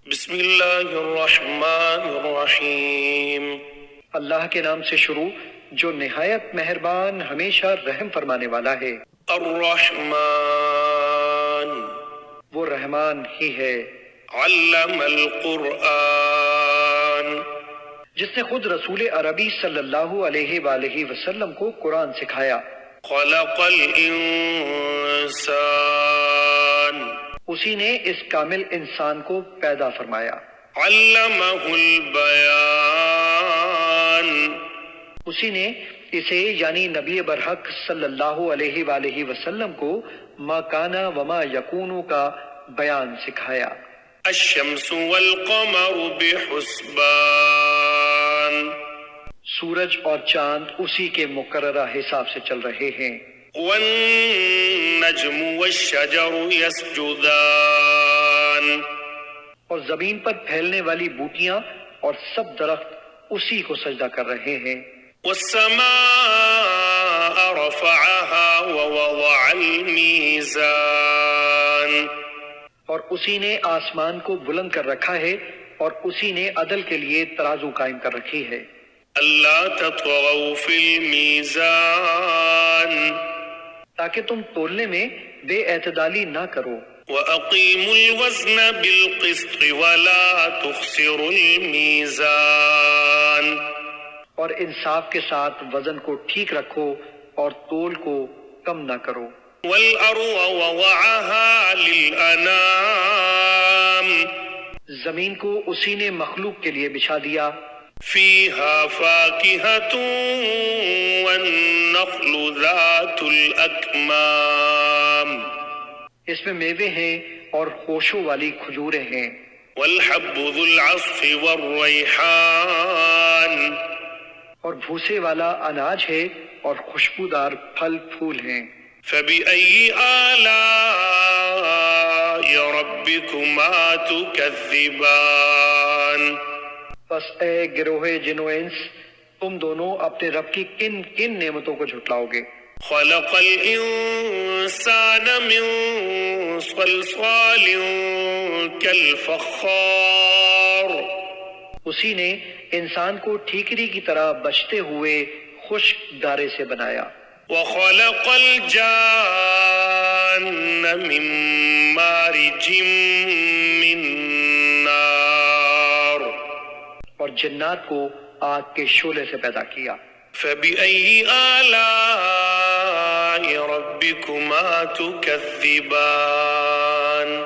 بسم اللہ الرحمن الرحیم، اللہ کے نام سے شروع جو نہایت مہربان ہمیشہ رحم فرمانے والا ہے۔ الرحمن وہ رحمان ہی ہے۔ علم القرآن جس نے خود رسول عربی صلی اللہ علیہ وآلہ وسلم کو قرآن سکھایا۔ خلق الانسان اسی نے اس کامل انسان کو پیدا فرمایا۔ علمہ البیان اسی نے اسے یعنی نبی برحق صلی اللہ علیہ وآلہ وسلم کو ما کانا وما یکونو کا بیان سکھایا۔ الشمس والقمر بحسبان سورج اور چاند اسی کے مقررہ حساب سے چل رہے ہیں۔ والنجم والشجر يسجدان اور زمین پر پھیلنے والی بوٹیاں اور سب درخت اسی کو سجدہ کر رہے ہیں۔ والسماء رفعها ووضع الميزان اور اسی نے آسمان کو بلند کر رکھا ہے اور اسی نے عدل کے لیے ترازو قائم کر رکھی ہے۔ ألا تطغوا في الميزان تاکہ تم تولنے میں بے اعتدالی نہ کرو۔ وأقيموا الوزن بالقسط ولا تخسروا الميزان اور انصاف کے ساتھ وزن کو ٹھیک رکھو اور تول کو کم نہ کرو۔ والأرض وضعها للأنام زمین کو اسی نے مخلوق کے لیے بچھا دیا۔ فيها فاكهة والنخل ذات الأكمام اس میں میوے ہیں اور خوشوں والی کھجوریں ہیں۔ والحب ذو العصف والريحان اور بھوسے والا اناج ہے اور خوشبودار پھل پھول ہیں۔ فبأي آلاء ربكما تكذبان پس اے گروہ جن و انس، تم دونوں اپنے رب کی کن کن نعمتوں کو جھٹلاؤ گے؟ خلق الإنسان من صلصال كالفخار اسی نے انسان کو ٹھیکری کی طرح بچتے ہوئے خشک دارے سے بنایا۔ وخلق الجان من مارج من نار اور جنات کو آگ کے شعلے سے پیدا کیا۔ فبأي آلاء ربكما تكذبان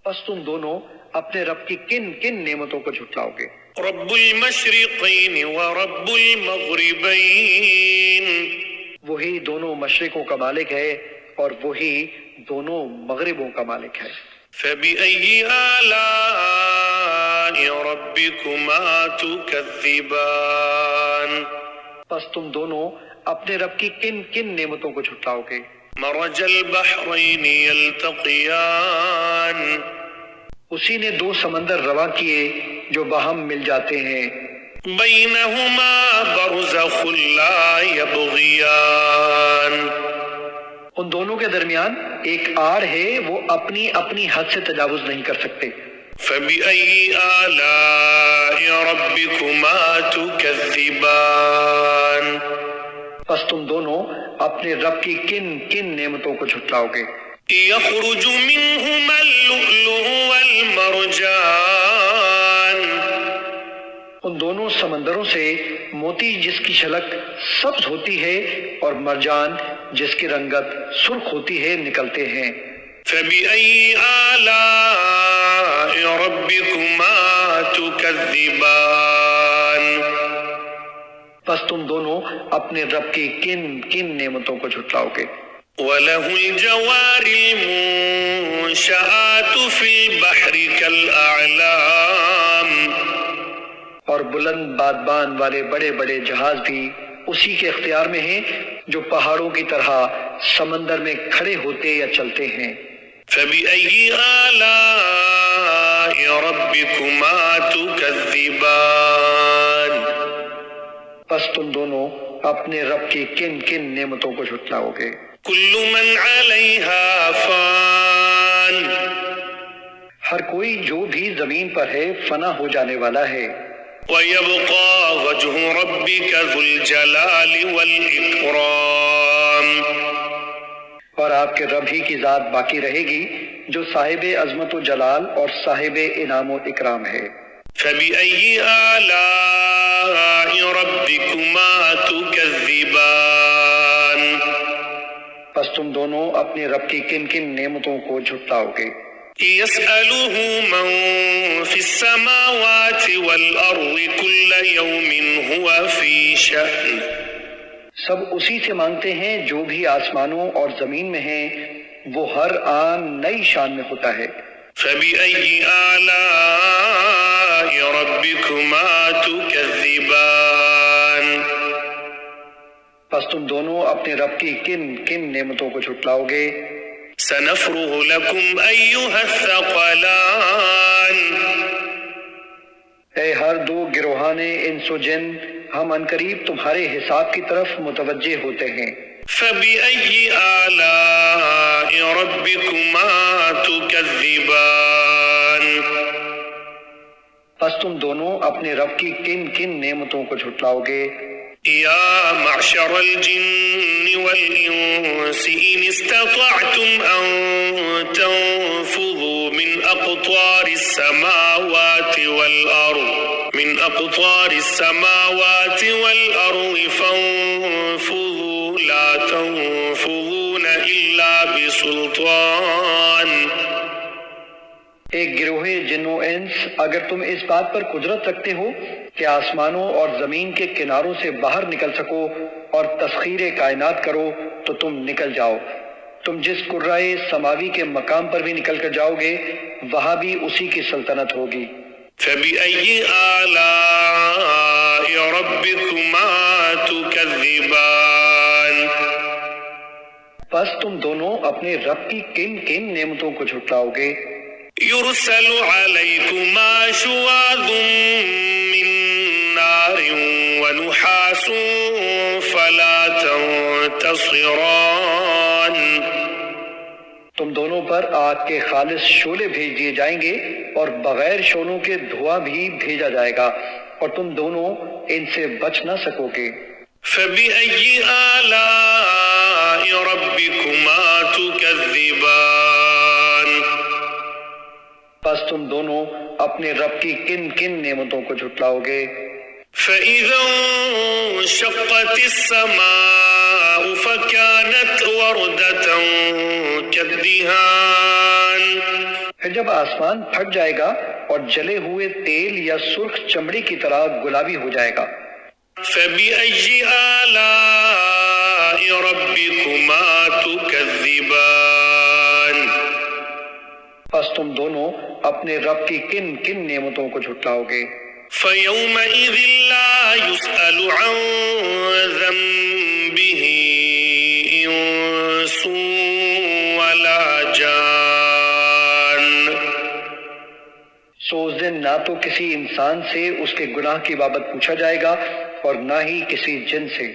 پس تم دونوں اپنے رب کی کن کن نعمتوں کو جھٹلاؤ گے؟ رب المشرقين ورب المغربين وہی دونوں مشرقوں کا مالک ہے اور وہی دونوں مغربوں کا مالک ہے۔ فبأي آلاء ربكما تكذبان پس تم دونوں اپنے رب کی کن کن نعمتوں کو جھٹلاؤ گے؟ مرج البحرين يلتقيان اسی نے دو سمندر رواں کیے جو باہم مل جاتے ہیں۔ بينهما برزخ لا يبغيان ان دونوں کے درمیان ایک آڑ ہے، وہ اپنی اپنی حد سے تجاوز نہیں کر سکتے۔ فبأي آلاء ربكما تكذبان پس تم دونوں اپنے رب کی کن کن نعمتوں کو جھٹلاؤ گے؟ يخرج منهما اللؤلؤ والمرجان ان دونوں سمندروں سے موتی جس کی چھلک سبز ہوتی ہے اور مرجان جس کی رنگت سرخ ہوتی ہے نکلتے ہیں۔ فبأي آلاء ربكما تكذبان پس تم دونوں اپنے رب کی کن کن نعمتوں کو جھٹلاؤ گے؟ وله الجوار المنشآت في البحر كالأعلام اور بلند بادبان والے بڑے بڑے جہاز بھی اسی کے اختیار میں ہیں جو پہاڑوں کی طرح سمندر میں کھڑے ہوتے یا چلتے ہیں۔ فبأي آلاء ربكما تكذبان پس تم دونوں اپنے رب کی کن کن نعمتوں کو جھٹلاؤ گے؟ كل من عليها فان ہر کوئی جو بھی زمین پر ہے فنا ہو جانے والا ہے. وَيَبْقَى وَجْهُ رَبِّكَ ذُو الْجَلَالِ وَالْإِكْرَامِ اور آپ کے رب ہی کی ذات باقی رہے گی جو صاحب عظمت و جلال اور صاحب انعام و اکرام ہے. فَبِأَيِّ آلَاءِ رَبِّكُمَا تُكَذِّبَانِ پس تم دونوں اپنے رب کی کن کن نعمتوں کو جھٹلاؤ گے. يَسْأَلُهُ مَن فِي السَّمَاوَاتِ وَالْأَرْضِ كُلَّ يَوْمٍ هُوَ فِي شَأْنٍ سب اسی سے مانگتے ہیں جو بھی آسمانوں اور زمین میں ہیں، وہ ہر آن نئی شان میں ہوتا ہے. فَبِأَيِّ آلَاءِ رَبِّكُمَا تُكَذِّبَانِ پس تم دونوں اپنے رب کی کن کن نعمتوں کو جھٹلاؤ گے. سَنَفْرُغُ لَكُمْ أَيُّهَ الثَّقَلَانِ اے ہر دو گروہان انس و جن، ہم عنقریب تمہارے حساب کی طرف متوجہ ہوتے ہیں. فَبِأَيِّ آلَاءِ رَبِّكُمَا تُكَذِّبَانِ پس تم دونوں اپنے رب کی کن کن نعمتوں کو جھٹلاؤ گے. يا معشر الجن والإنس إن استطعتم أن تنفذوا من أقطار السماوات والأرض فانفذوا لا تنفذون إلا بسلطان. ایک گروہ جن و انس، اگر تم اس بات پر قدرت رکھتے ہو کہ آسمانوں اور زمین کے کناروں سے باہر نکل سکو اور تسخیر کائنات کرو تو تم نکل جاؤ. تم جس قرائے سماوی کے مقام پر بھی نکل کر جاؤ گے وہاں بھی اسی کی سلطنت ہوگی. فَبِأَيِّ آلَاءِ رَبِّكُمَا تُكَذِّبَانِ پس تم دونوں اپنے رب کی کن کن نعمتوں کو جھٹلاؤ گے. يرسل عليكما شواظ من نار ونحاس فلا تنتصران تم دونوں پر آگ کے خالص شعلے بھیج دیے جائیں گے اور بغیر شعلوں کے دھواں بھی بھیجا جائے گا اور تم دونوں ان سے بچ نہ سکو گے. فبأي آلاء ربكما تكذبان پس تم دونوں اپنے رب کی کن کن نعمتوں کو جھٹلاؤ گے. فإذا انشقت السماء فكانت وردة كالدهان پھر جب آسمان پھٹ جائے گا اور جلے ہوئے تیل یا سرخ چمڑی کی طرح گلابی ہو جائے گا. فبأي آلاء ربكما تكذبان پس تم دونوں اپنے رب کی کن کن نعمتوں کو جھٹلاؤ گے. فيومئذ لا يسأل عن ذنبه إنس ولا جان سو اس دن نہ تو کسی انسان سے اس کے گناہ کی بابت پوچھا جائے گا اور نہ ہی کسی جن سے.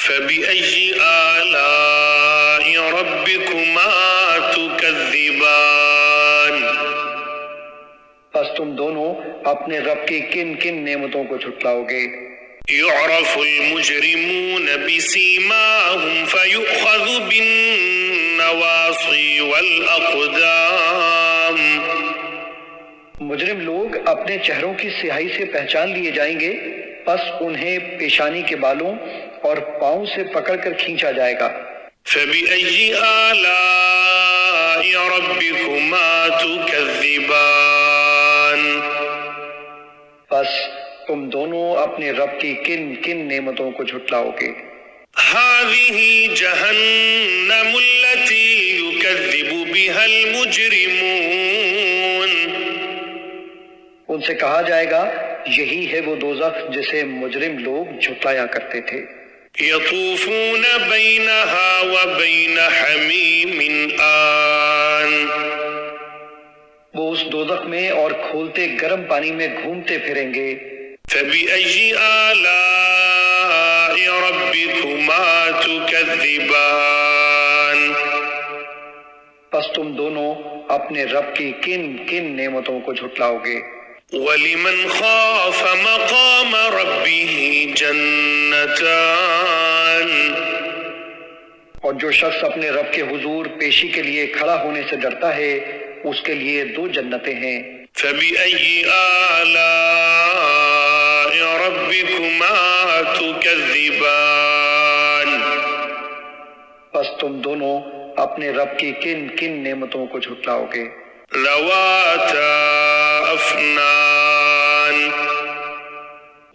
فبأي آلاء ربكما تكذبان پس تم دونوں اپنے رب کی کن کن نعمتوں کو جھٹلاؤ گے. يعرف المجرمون بسيماهم فيؤخذ بالنواصي والأقدام مجرم لوگ اپنے چہروں کی سیاہی سے پہچان لیے جائیں گے، پس انہیں پیشانی کے بالوں اور پاؤں سے پکڑ کر کھینچا جائے گا. فبأي آلاء ربكما تكذبان پس تم دونوں اپنے رب کی کن کن نعمتوں کو جھٹلاؤ گے. هذه جهنم التي يكذب بها المجرمون ان سے کہا جائے گا یہی ہے وہ دوزخ جسے مجرم لوگ جھٹلایا کرتے تھے. يطوفون بينها وبين حميم آن وہ اس دوزخ میں اور کھولتے گرم پانی میں گھومتے پھریں گے. فبأي آلاء ربكما تكذبان پس تم دونوں اپنے رب کی کن کن نعمتوں کو جھٹلاؤ گے؟ وَلِمَنْ خَافَ مَقَامَ رَبِّهِ جَنَّتَانِ، اور جو شخص اپنے رب کے حضور پیشی کے لیے کھڑا ہونے سے ڈرتا ہے اس کے لیے 2 جنتیں ہیں۔ فَبِأَيِّ آلَاءِ رَبِّكُمَا تُكَذِّبَانِ، پس تم دونوں اپنے رب کی کن کن نعمتوں کو جھٹلاؤ گے؟ ذَوَاتَا أَفْنَانٍ،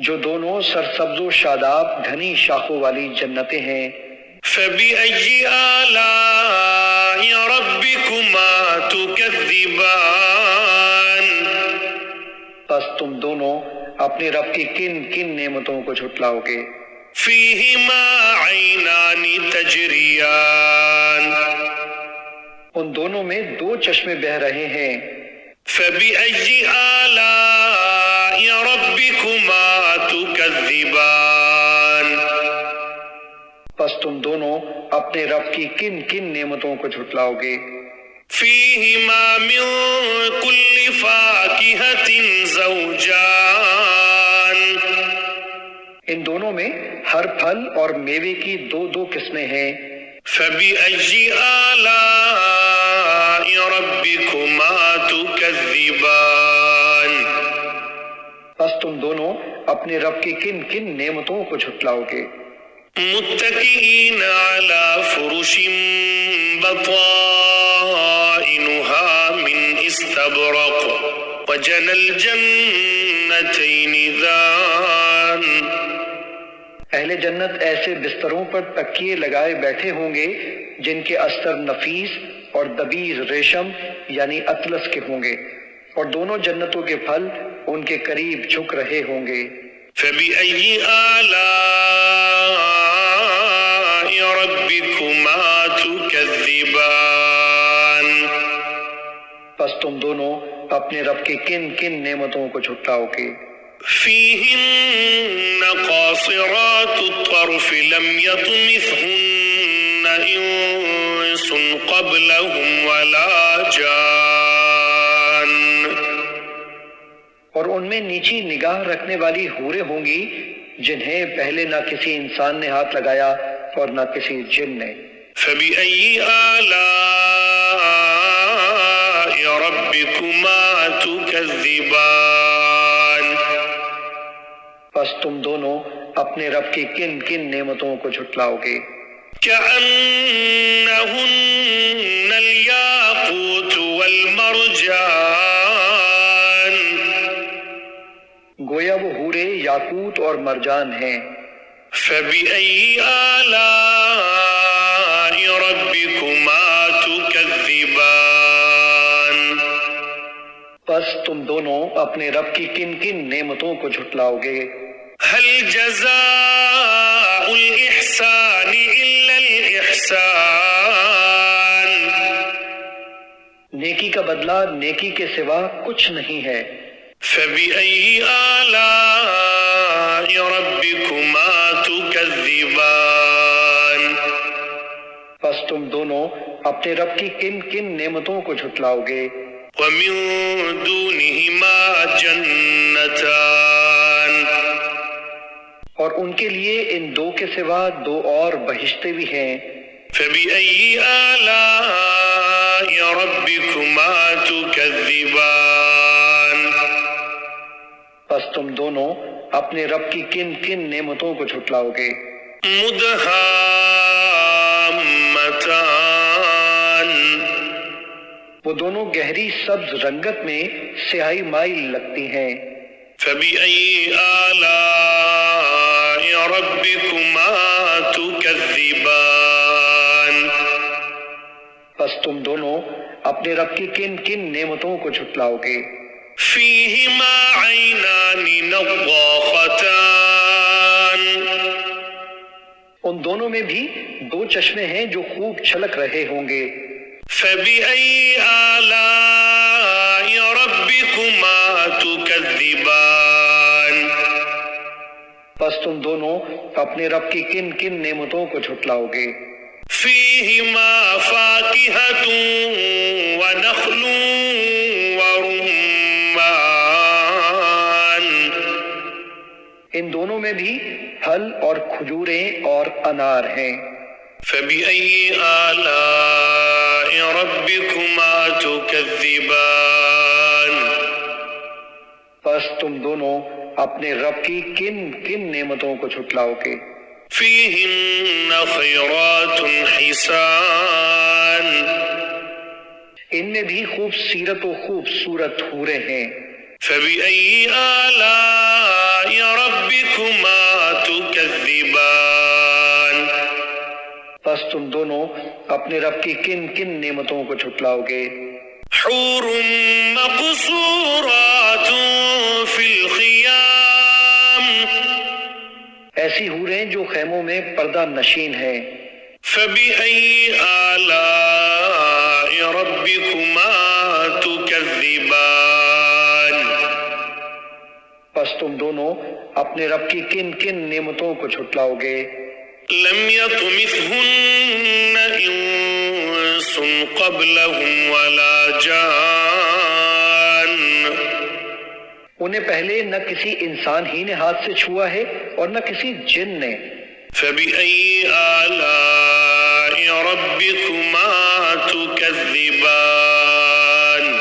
جو دونوں سرسبز و شاداب گھنی شاخوں والی جنتیں ہیں۔ فَبِأَيِّ آلَاءِ رَبِّكُمَا تُكَذِّبَانِ، پس تم دونوں اپنے رب کی کن کن نعمتوں کو جھٹلاؤ گے؟ فِيهِمَا عَيْنَانِ تَجْرِيَانِ، ان دونوں میں 2 چشمے بہہ رہے ہیں۔ فَبِأَيِّ آلَاءِ رَبِّكُمَا تُكَذِّبَانِ، پس تم دونوں اپنے رب کی کن کن نعمتوں کو جھٹلاؤ گے؟ فِيهِمَا مِن كُلِّ فَاكِهَةٍ زَوْجَانِ، ان دونوں میں ہر پھل اور میوے کی 2 قسمیں ہیں۔ فَبِأَيِّ آلَاءِ رَبِّكُمَا تُكَذِّبَانِ، پس تم دونوں اپنے رب کی کن کن نعمتوں کو جھٹلاؤ گے؟ متكئين على فرش بطائنها من استبرق وجنى الجنتين دان، اہل جنت ایسے بستروں پر تکیے لگائے بیٹھے ہوں گے جن کے استر نفیس اور دبیز ریشم یعنی اطلس کے ہوں گے، اور دونوں جنتوں کے پھل ان کے قریب جھک رہے ہوں گے۔ فَبِأَيِّ آلَاءِ رَبِّكُمَا تُكَذِّبَانِ، پس تم دونوں اپنے رب کی کن کن نعمتوں کو جھٹلاؤ گے؟ فِيهِنَّ قَاصِرَاتُ الطَّرْفِ لَمْ يَطْمِثْهُنَّ إِنسٌ قَبْلَهُمْ وَلَا جَانٌّ، اور ان میں نیچی نگاہ رکھنے والی حوریں ہوں گی جنہیں پہلے نہ کسی انسان نے ہاتھ لگایا اور نہ کسی جن نے۔ فَبِأَيِّ آلَاءِ رَبِّكُمَا تُكَذِّبَانِ، پس تم دونوں اپنے رب کی کن کن نعمتوں کو جھٹلاؤ گے؟ كَأَنَّهُنَّ الْيَاقُوتُ وَالْمَرْجَانُ، گویا وہ حورے یاقوت اور مرجان ہیں۔ فَبِأَيِّ آلَاءِ رَبِّكُمَا تُكَذِّبَانِ، پس تم دونوں اپنے رب کی کن کن نعمتوں کو جھٹلاؤ گے؟ هَلْ جَزَاءُ الْإِحْسَانِ إِلَّا الْإِحْسَانُ، نیکی کا بدلہ نیکی کے سوا کچھ نہیں ہے۔ فَبِأَيِّ آلَاءِ رَبِّكُمَا تُكَذِّبَانِ، پس تم دونوں اپنے رب کی کن کن نعمتوں کو جھٹلاؤ گے؟ وَمِن دُونِهِمَا جَنَّتَانِ، اور ان کے لیے ان 2 کے سوا 2 اور بہشتیں بھی ہیں۔ فَبِأَيِّ آلَاءِ رَبِّكُمَا تُكَذِّبَانِ، پس تم دونوں اپنے رب کی کن کن نعمتوں کو جھٹلاؤ گے؟ مُدْهَامَّتَانِ، وہ دونوں گہری سبز رنگت میں سیاہی مائل لگتی ہیں۔ فَبِأَيِّ آلَاءِ رَبِّكُمَا تُكَذِّبَانِ، پس تم دونوں اپنے رب کی کن کن نعمتوں کو جھٹلاؤ گے؟ فِيهِمَا عَيْنَانِ نَضَّاخَتَانِ، ان دونوں میں بھی 2 چشمے ہیں جو خوب چھلک رہے ہوں گے۔ فَبِأَيِّ آلَاءِ رَبِّكُمَا تُكَذِّبَانِ، پس تم دونوں اپنے رب کی کن کن نعمتوں کو جھٹلاؤ گے؟ فيهما فاكهة ونخل ورمان. ان دونوں میں بھی پھل اور کھجوریں اور انار ہیں. فبأي آلاء ربكما تكذبان. پس تم دونوں اپنے رب کی کن کن نعمتوں کو جھٹلاؤ گے؟ فيهن خيرات حسان. ان میں بھی خوب سیرت و خوبصورت حوریں ہیں. فبأي آلاء ربكما تكذبان. پس تم دونوں اپنے رب کی کن کن نعمتوں کو جھٹلاؤ گے؟ حور مقصورات في الخيام. ایسی حوریں جو خیموں میں پردہ نشین ہیں. فبأي آلاء ربكما تكذبان. پس تم دونوں اپنے رب کی کن کن نعمتوں کو جھٹلاؤ گے؟ لم يطمثهن انس قبلهم ولا جان. انہیں پہلے نہ کسی انسان ہی نے ہاتھ سے چھوا ہے اور نہ کسی جن نے. فبأي آلاء ربكما تكذبان.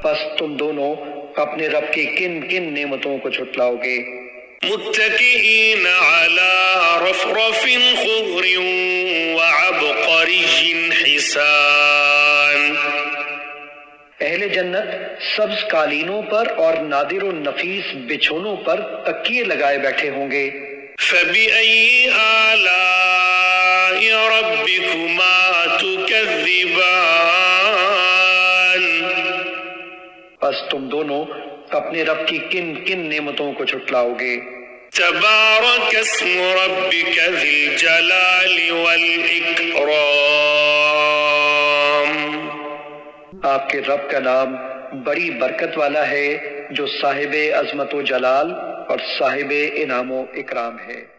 پس تم دونوں اپنے رب کی کن کن نعمتوں کو جھٹلاؤ گے؟ متكئين على رفرف خضر وعبقري حسان. اہل جنت سبز قالینوں پر اور نادر و نفیس بچھونوں پر تکیے لگائے بیٹھے ہوں گے. فبأي آلاء ربكما تكذبان. پس تم دونوں اپنے رب کی کن کن نعمتوں کو جھٹلاؤ گے؟ تبارك اسم ربك ذي الجلال والإكرام. آپ کے رب کا نام بڑی برکت والا ہے جو صاحب عظمت و جلال اور صاحب انعام و اکرام ہے.